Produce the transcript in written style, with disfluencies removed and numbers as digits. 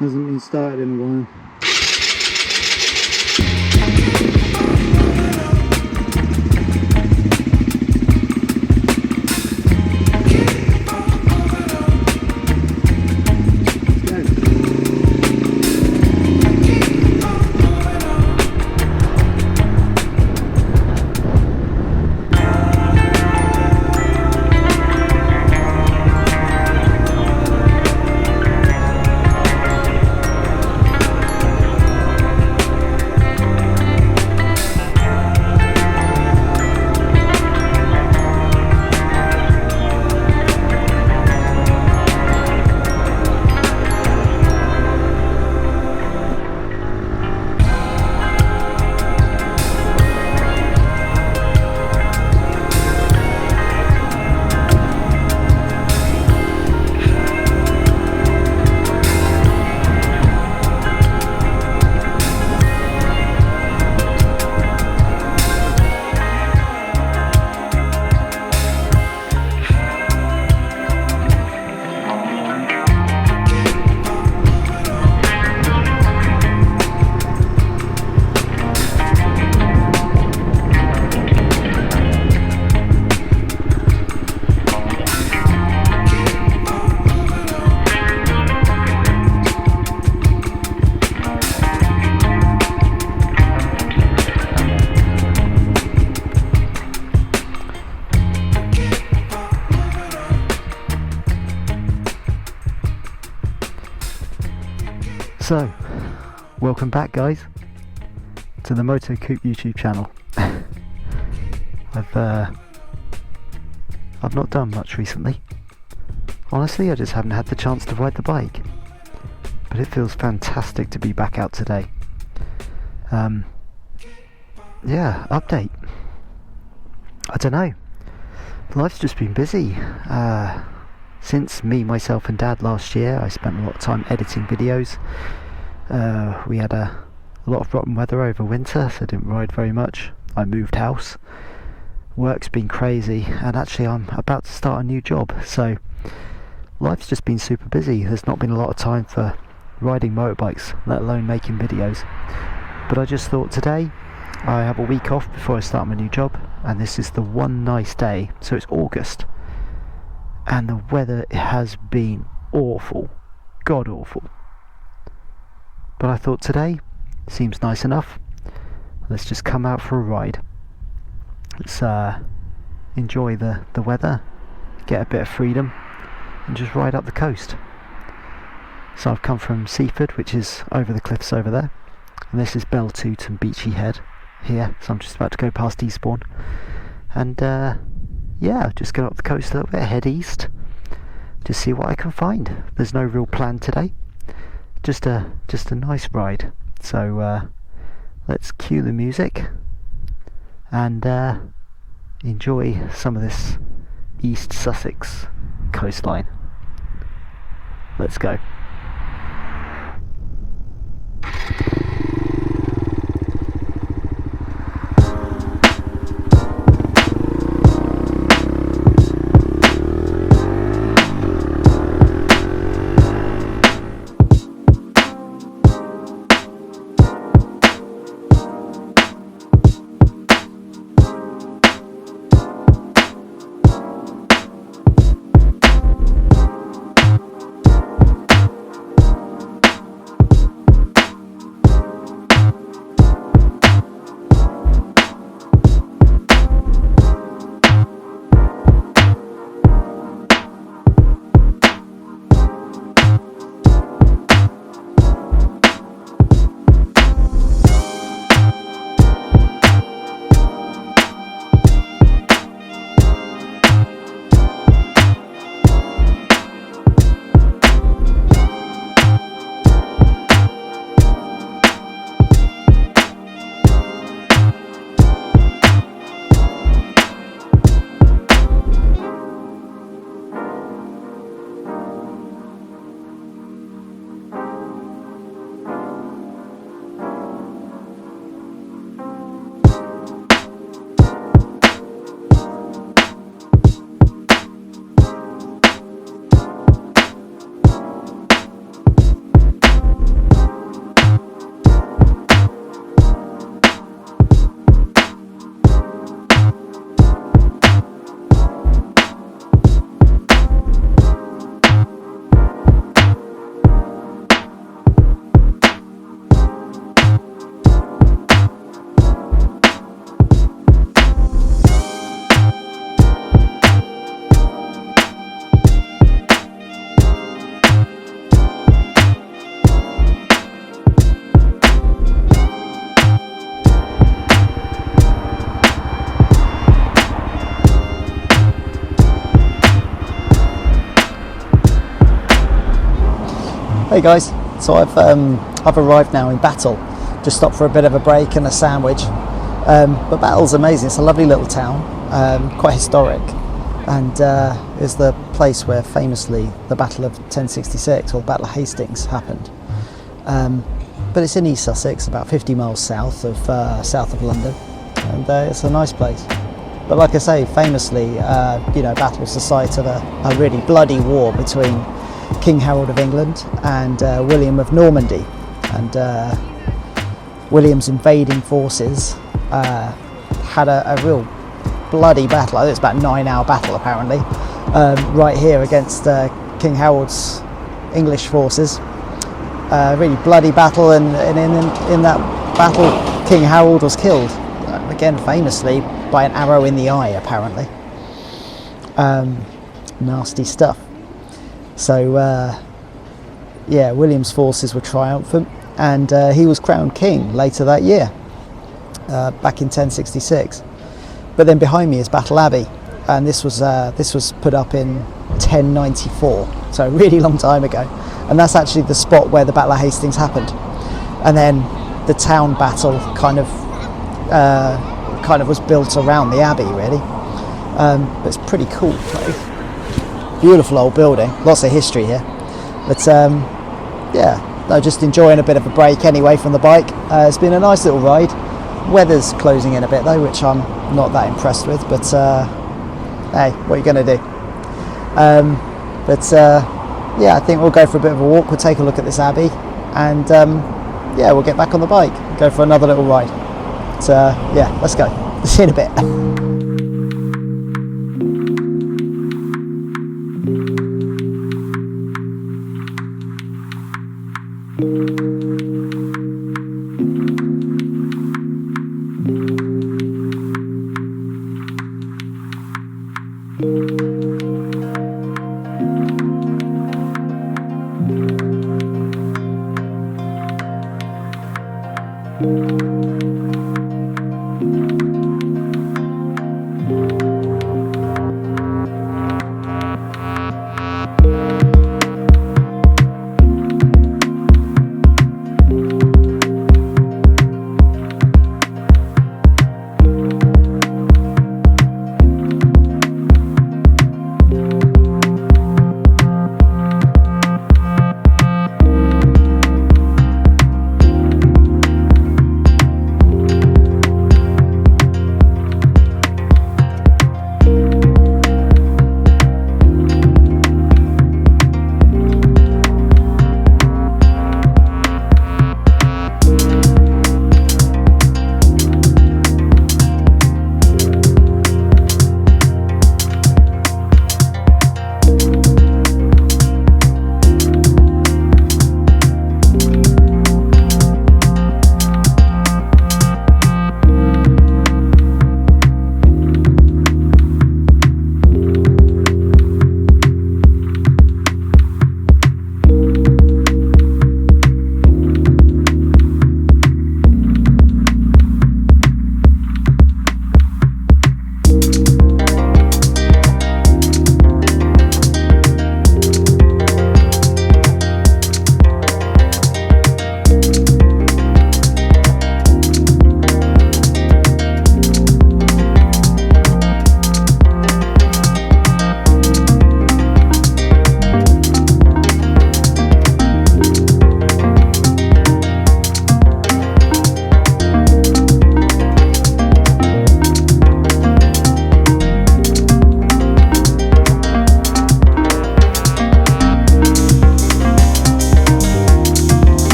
Hasn't been started in a while. So, welcome back guys to the MotoCoupe YouTube channel. I've not done much recently. Honestly, I just haven't had the chance to ride the bike. But it feels fantastic to be back out today. Yeah, update. I don't know. Life's just been busy. Since me, myself and Dad last year, I spent a lot of time editing videos. We had a lot of rotten weather over winter, so I didn't ride very much. I moved house. Work's been crazy, and actually I'm about to start a new job, so life's just been super busy. There's not been a lot of time for riding motorbikes, let alone making videos. But I just thought today, I have a week off before I start my new job, and this is the one nice day, so it's August. And the weather has been awful, god awful. But I thought today seems nice enough. Let's just come out for a ride. Let's enjoy the weather, get a bit of freedom, and just ride up the coast. So I've come from Seaford, which is over the cliffs over there, and this is Beltooth and Beachy Head here. So I'm just about to go past Eastbourne, and yeah, just go up the coast a little bit, head east, just see what I can find. There's no real plan today, just a nice ride. So let's cue the music and enjoy some of this East Sussex coastline. Let's go. Hey guys, so I've arrived now in Battle. Just stopped for a bit of a break and a sandwich. But Battle's amazing. It's a lovely little town, quite historic, and is the place where famously the Battle of 1066 or the Battle of Hastings happened. But it's in East Sussex, about 50 miles south of London, and it's a nice place. But like I say, famously, Battle's the site of a really bloody war between King Harold of England and William of Normandy, and William's invading forces had a real bloody battle. I think it's about a 9-hour battle apparently, right here against King Harold's English forces. Really bloody battle, and in that battle King Harold was killed, again famously by an arrow in the eye apparently. Nasty stuff. So William's forces were triumphant, and he was crowned king later that year, back in 1066. But then behind me is Battle Abbey, and this was put up in 1094, so a really long time ago, and that's actually the spot where the Battle of Hastings happened. And then the town battle kind of was built around the abbey really. But it's a pretty cool place. Beautiful old building, lots of history here. But just enjoying a bit of a break anyway from the bike. It's been a nice little ride. Weather's closing in a bit though, which I'm not that impressed with, but hey, what are you going to do? I think we'll go for a bit of a walk. We'll take a look at this abbey, and we'll get back on the bike, go for another little ride. So let's go. See you in a bit.